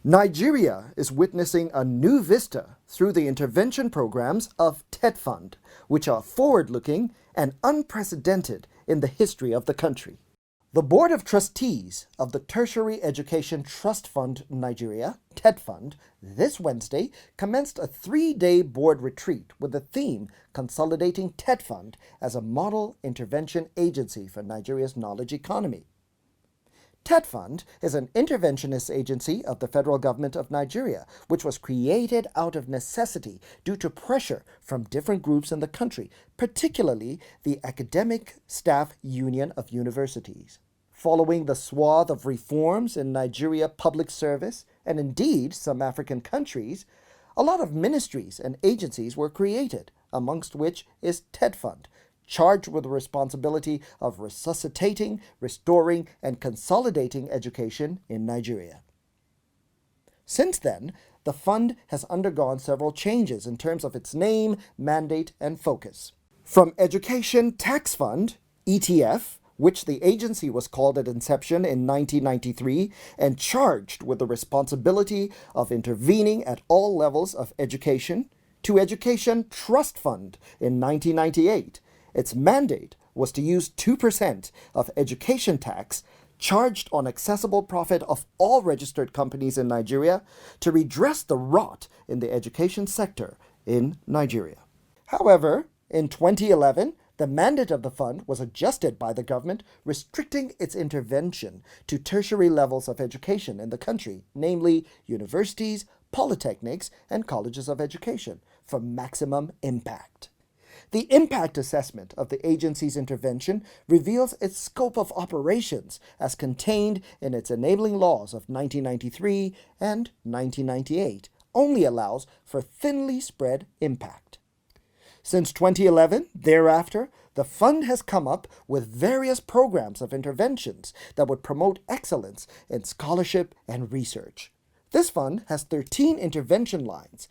Nigeria is witnessing a new vista through the intervention programs of TETFund, which are forward-looking and unprecedented in the history of the country. The Board of Trustees of the Tertiary Education Trust Fund Nigeria, TETFund, this Wednesday commenced a 3-day board retreat with the theme Consolidating TETFund as a Model Intervention Agency for Nigeria's Knowledge Economy. TETFund is an interventionist agency of the federal government of Nigeria, which was created out of necessity due to pressure from different groups in the country, particularly the Academic Staff Union of Universities. Following the swath of reforms in Nigeria public service, and indeed some African countries, a lot of ministries and agencies were created, amongst which is TETFund, charged with the responsibility of resuscitating, restoring, and consolidating education in Nigeria. Since then, the fund has undergone several changes in terms of its name, mandate, and focus. From Education Tax Fund, ETF, which the agency was called at inception in 1993 and charged with the responsibility of intervening at all levels of education, to Education Trust Fund in 1998, its mandate was to use 2% of education tax charged on accessible profit of all registered companies in Nigeria to redress the rot in the education sector in Nigeria. However, in 2011, the mandate of the fund was adjusted by the government, restricting its intervention to tertiary levels of education in the country, namely universities, polytechnics, and colleges of education, for maximum impact. The impact assessment of the agency's intervention reveals its scope of operations as contained in its enabling laws of 1993 and 1998 only allows for thinly spread impact. Since 2011, thereafter, the fund has come up with various programs of interventions that would promote excellence in scholarship and research. This fund has 13 intervention lines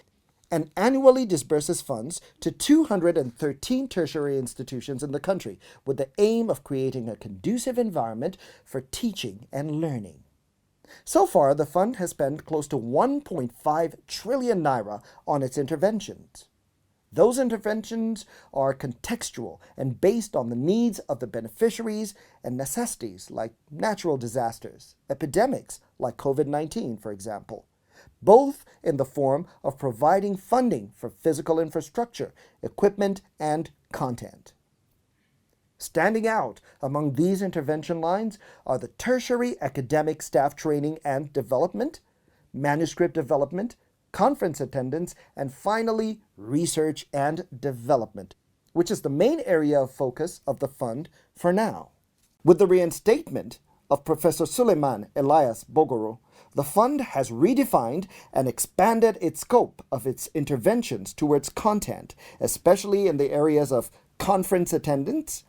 and annually disburses funds to 213 tertiary institutions in the country with the aim of creating a conducive environment for teaching and learning. So far, the fund has spent close to 1.5 trillion naira on its interventions. Those interventions are contextual and based on the needs of the beneficiaries and necessities like natural disasters, epidemics like COVID-19, for example, both in the form of providing funding for physical infrastructure, equipment, and content. Standing out among these intervention lines are the tertiary academic staff training and development, manuscript development, conference attendance, and finally, research and development, which is the main area of focus of the fund for now. With the reinstatement of Professor Suleiman Elias Bogoro, the fund has redefined and expanded its scope of its interventions towards content, especially in the areas of conference attendance,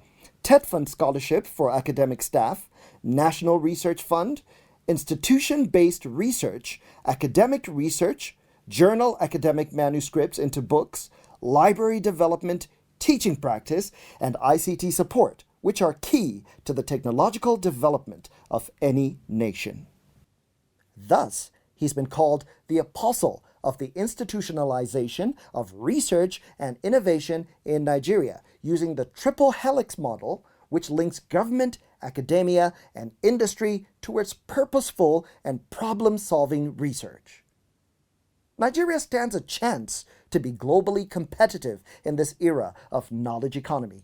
TETFund scholarship for academic staff, National Research Fund, institution-based research, academic research, journal academic manuscripts into books, library development, teaching practice, and ICT support, which are key to the technological development of any nation. Thus, he's been called the apostle of the institutionalization of research and innovation in Nigeria, using the triple helix model, which links government, academia, and industry towards purposeful and problem-solving research. Nigeria stands a chance to be globally competitive in this era of knowledge economy.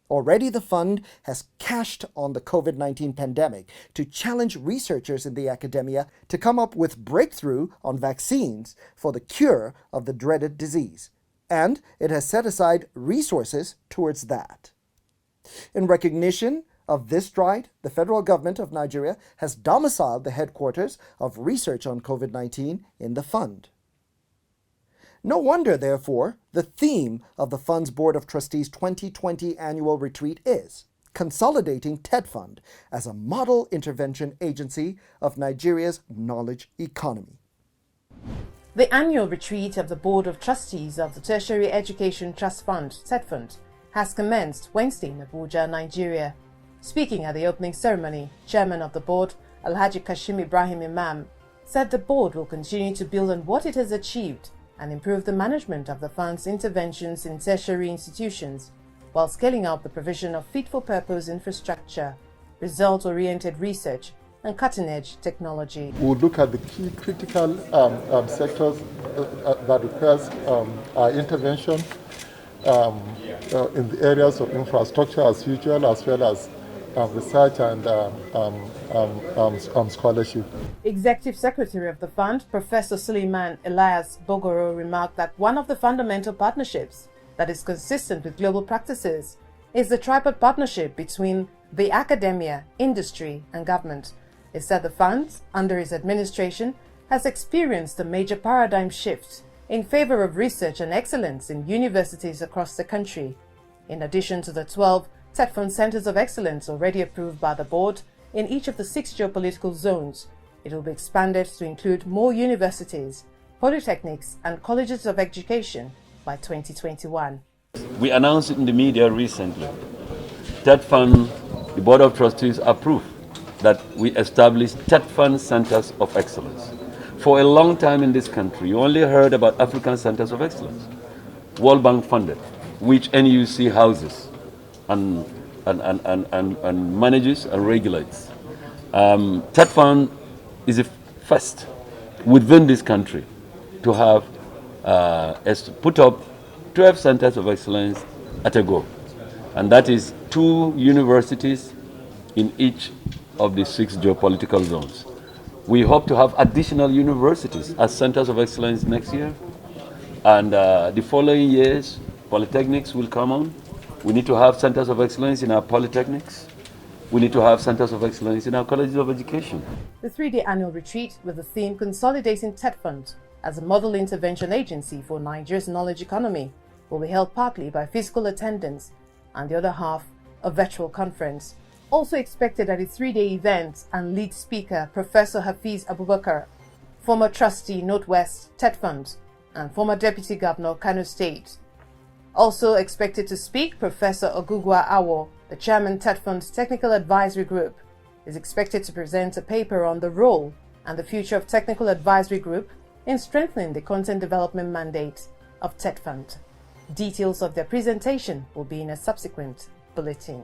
Already the fund has cashed on the COVID-19 pandemic to challenge researchers in the academia to come up with breakthrough on vaccines for the cure of the dreaded disease, and it has set aside resources towards that. In recognition of this stride, the federal government of Nigeria has domiciled the headquarters of research on COVID-19 in the fund. No wonder, therefore, the theme of the Fund's Board of Trustees 2020 annual retreat is Consolidating TETFund as a Model Intervention Agency of Nigeria's Knowledge Economy. The annual retreat of the Board of Trustees of the Tertiary Education Trust Fund, TETFund, has commenced Wednesday in Abuja, Nigeria. Speaking at the opening ceremony, Chairman of the Board, Alhaji Kashim Ibrahim Imam, said the board will continue to build on what it has achieved and improve the management of the fund's interventions in tertiary institutions, while scaling up the provision of fit-for-purpose infrastructure, result-oriented research, and cutting-edge technology. We'll look at the key critical sectors that requires our intervention in the areas of infrastructure as usual, as well as research and scholarship. Executive Secretary of the Fund, Professor Suleiman Elias Bogoro, remarked that one of the fundamental partnerships that is consistent with global practices is the tripod partnership between the academia, industry, and government. He said the fund, under his administration, has experienced a major paradigm shift in favor of research and excellence in universities across the country. In addition to the 12 TETFund Centers of Excellence already approved by the board in each of the 6 geopolitical zones, it will be expanded to include more universities, polytechnics, and colleges of education by 2021. We announced it in the media recently. TETFund, the Board of Trustees approved that we established TETFund Centers of Excellence. For a long time in this country, you only heard about African Centers of Excellence, World Bank funded, which NUC houses and manages and regulates. TETFund is the first within this country to have put up 12 Centers of Excellence at a go. And that is 2 universities in each of the 6 geopolitical zones. We hope to have additional universities as Centers of Excellence next year. And the following years, polytechnics will come on. We need to have Centers of Excellence in our polytechnics. We need to have Centers of Excellence in our colleges of education. The 3-day annual retreat with the theme Consolidating TETFund as a model intervention agency for Nigeria's knowledge economy will be held partly by physical attendance and the other half a virtual conference. Also expected at the 3-day event and lead speaker Professor Hafiz Abubakar, former trustee Northwest TETFund and former Deputy Governor Kano State. Also expected to speak Professor Ogugwa Awo, the Chairman TETFund's Technical Advisory Group, is expected to present a paper on the role and the future of Technical Advisory Group in strengthening the content development mandate of TETFund. Details of their presentation will be in a subsequent bulletin.